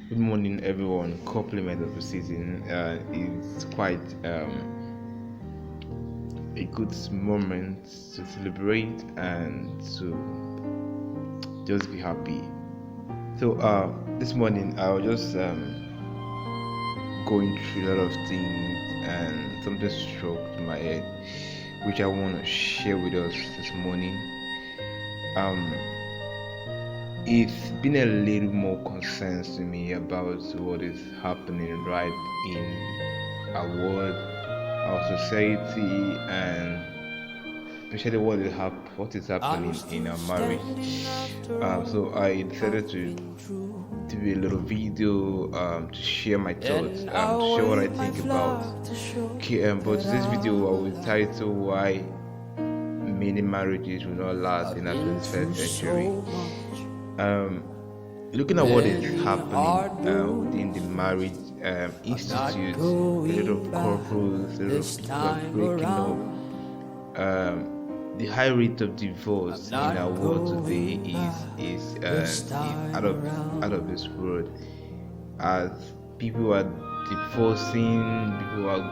Good morning, everyone. Compliment of the season is quite a good moment to celebrate and to just be happy. So, this morning I was just going through a lot of things and something struck to my head, which I want to share with us this morning. Um, it's been a little more concerned to me about what is happening right in our world, our society, and especially what is happening in our marriage. So I decided to do a little video to share my thoughts, to share what I think about. Okay, but this video I will title "Why Many Marriages Will Not Last in our 21st Century." Looking at what is happening within the marriage institute, a lot of couples, a lot of people are breaking up. The high rate of divorce in our world today is out of this world. As people are divorcing, people are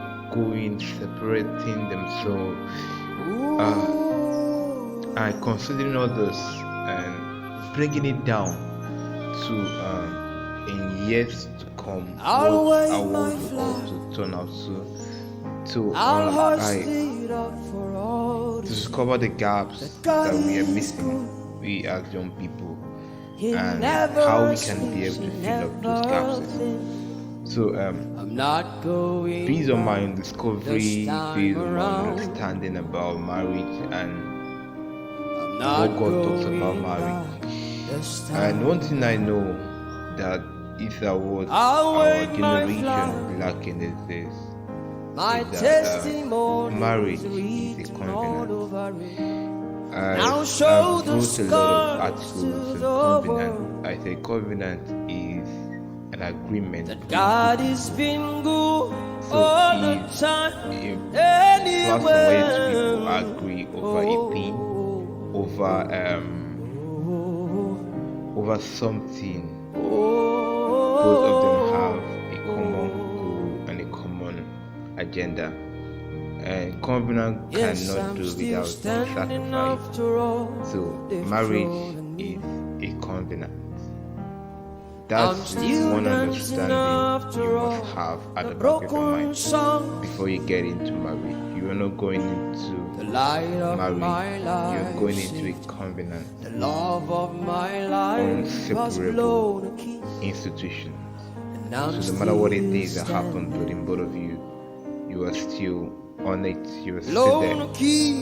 separating themselves, and considering all this and bringing it down to in years to come, what I want to turn out to discover the gaps that we are missing, we as young people, and how we can be able to fill up those gaps. So, based on my discovery, based on my understanding about marriage and what God talks about marriage, and one thing I know that is what our generation lacking is this. Marriage is a covenant. I've wrote a lot of articles on covenant. I say covenant is an agreement that God has been good all the time. If people agree over a thing, over something, both of them have a common goal and a common agenda, and covenant cannot do without sacrifice. So marriage is a covenant. That's one understanding you must have at the back of your mind before you get into marriage. You are not going into marriage, you're going into a covenant, inseparable institution. So no matter what it is that happens between both of you, you are still on it, you are still there.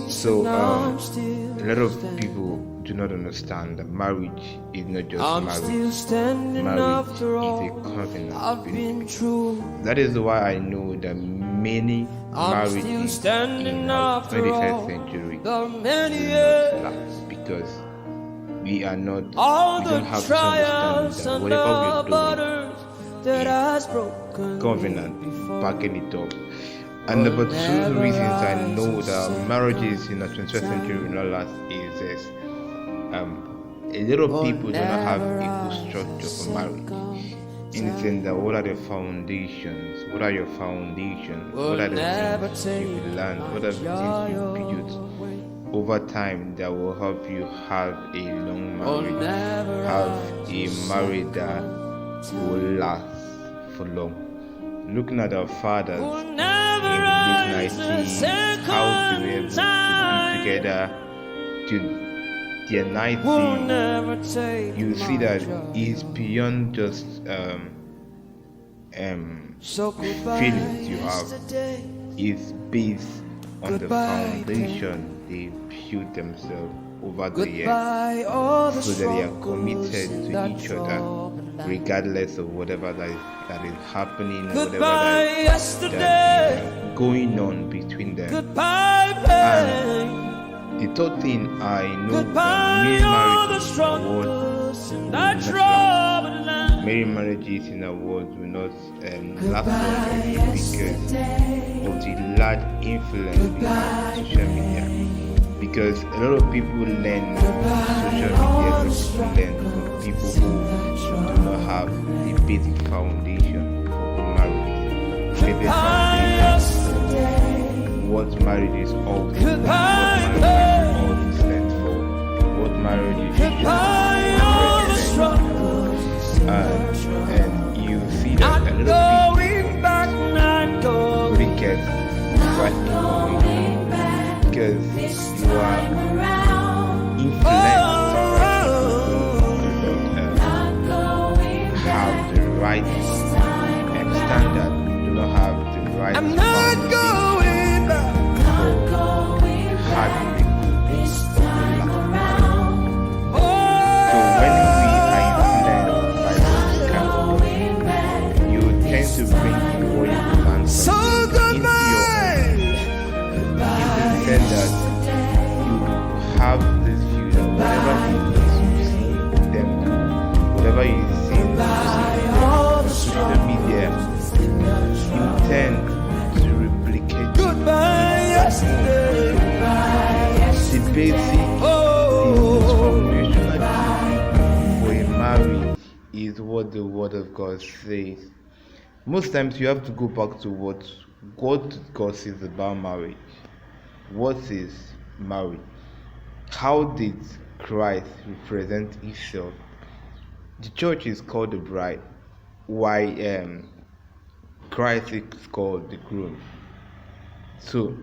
So a lot of people do not understand that marriage is not just marriage. Marriage is a covenant between people. That is why I know that many marriages in our 21st century will not last, because we don't have to understand that whatever we're doing is covenant, backing it up. And number two reasons I know that marriages in the 21st century will not last is this. A lot of people do not have a good structure for marriage. In the sense that what are the foundations? What are your foundations? What are the things you've learned? What are the things you've built over time that will help you have a long marriage, have a marriage that will last for long? Looking at our fathers in the late 90s, how they were able to be together to their 90s, you see that it's beyond just feelings you have. It's based on the foundation they built themselves over the years, so that they are committed to each other regardless of whatever that is happening, whatever that is going on between them. And the third thing I know, many marriages in our world will not last long because of the large influence we have on social media. because a lot of people learn social media, learn from people who do not have the basic foundation for marriage, basic foundation for what marriage is all stands for, what marriage is and you see that a little bit get right because you are influenced have the right standard, do not have the right I'm not going back. So when we are influenced by this kind of thing, you tend to bring what you plan So goodbye. in the sense that you have this view that whatever you see them do, whatever you see on social media, you tend to replicate Goodbye yesterday. the basic foundation for a marriage is what the word of God says. Most times you have to go back to what God says about marriage. What is marriage? How did Christ represent himself? The church is called the bride, while Christ is called the groom. So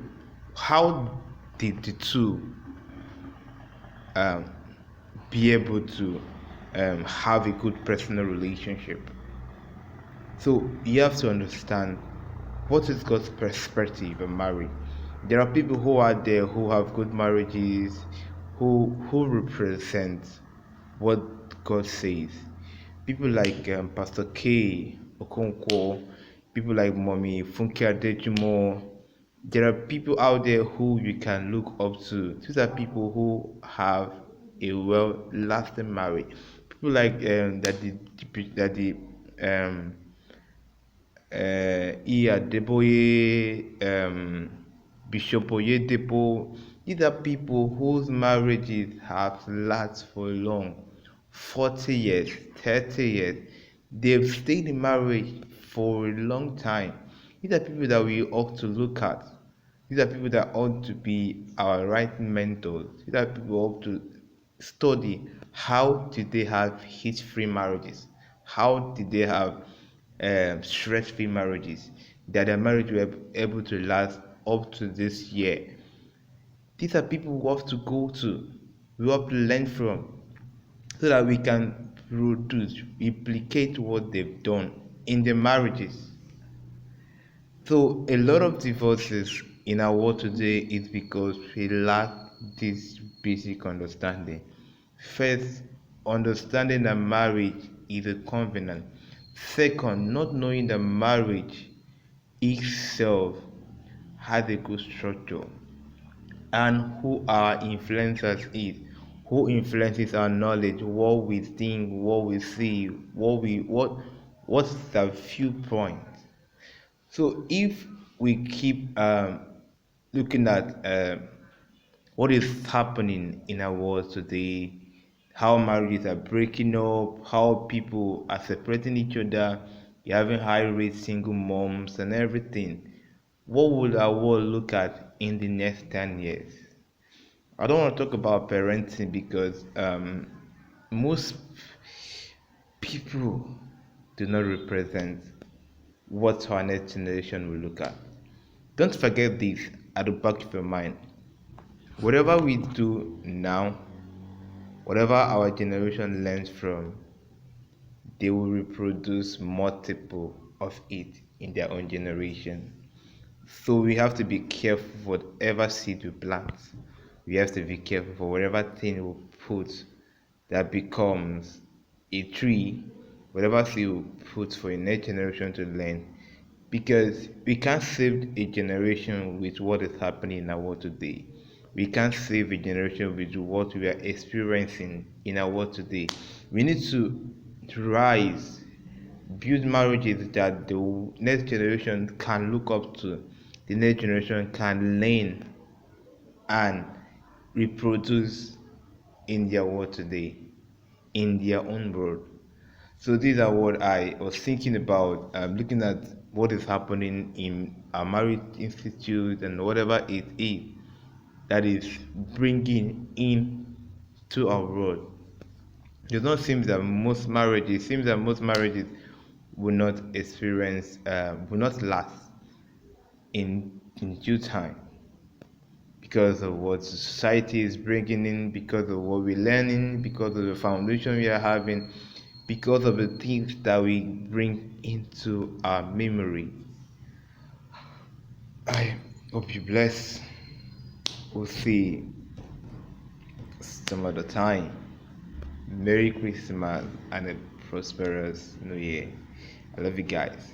how did the two be able to have a good personal relationship? So you have to understand what is God's perspective on marriage. There are people who are there who have good marriages, who represent what God says. People like Pastor K. Okonkwo, people like Mommy Funke Adejumo. There are people out there who you can look up to. These are people who have a well-lasting marriage. People like Adeboye, Bishop Oyedepo. These are people whose marriages have lasted for long, 40 years, 30 years. They've stayed in marriage for a long time. These are people that we ought to look at. These are people that ought to be our right mentors. These are people who ought to study how did they have hit-free marriages, how did they have stress-free marriages, that their marriage were able to last up to this year. These are people we have to go to, we have to learn from, so that we can replicate what they've done in their marriages. So a lot of divorces in our world today is because we lack this basic understanding. First, understanding that marriage is a covenant. Second, not knowing that marriage itself has a good structure, and who our influencers is, who influences our knowledge, what we think, what we see, what's the viewpoint. So if we keep looking at what is happening in our world today, how marriages are breaking up, how people are separating each other, you're having high rate single moms and everything, what would our world look at in the next 10 years? I don't want to talk about parenting because most people do not represent what our next generation will look at. Don't forget this at the back of your mind. Whatever we do now, whatever our generation learns from, they will reproduce multiple of it in their own generation. So we have to be careful for whatever seed we plant. We have to be careful for whatever thing we put that becomes a tree, whatever seed we put for a next generation to learn. Because we can't save a generation with what is happening in our world today. We can't save a generation with what we are experiencing in our world today. We need to rise, build marriages that the next generation can look up to, the next generation can learn, and reproduce in their world today, in their own world. So these are what I was thinking about, looking at what is happening in our marriage institute and whatever it is that is bringing in to our world. It does not seem that most marriages will not experience, will not last in due time, because of what society is bringing in, because of what we're learning, because of the foundation we are having, because of the things that we bring into our memory. I hope you bless. We'll see some other time. Merry Christmas and a prosperous New Year. I love you guys.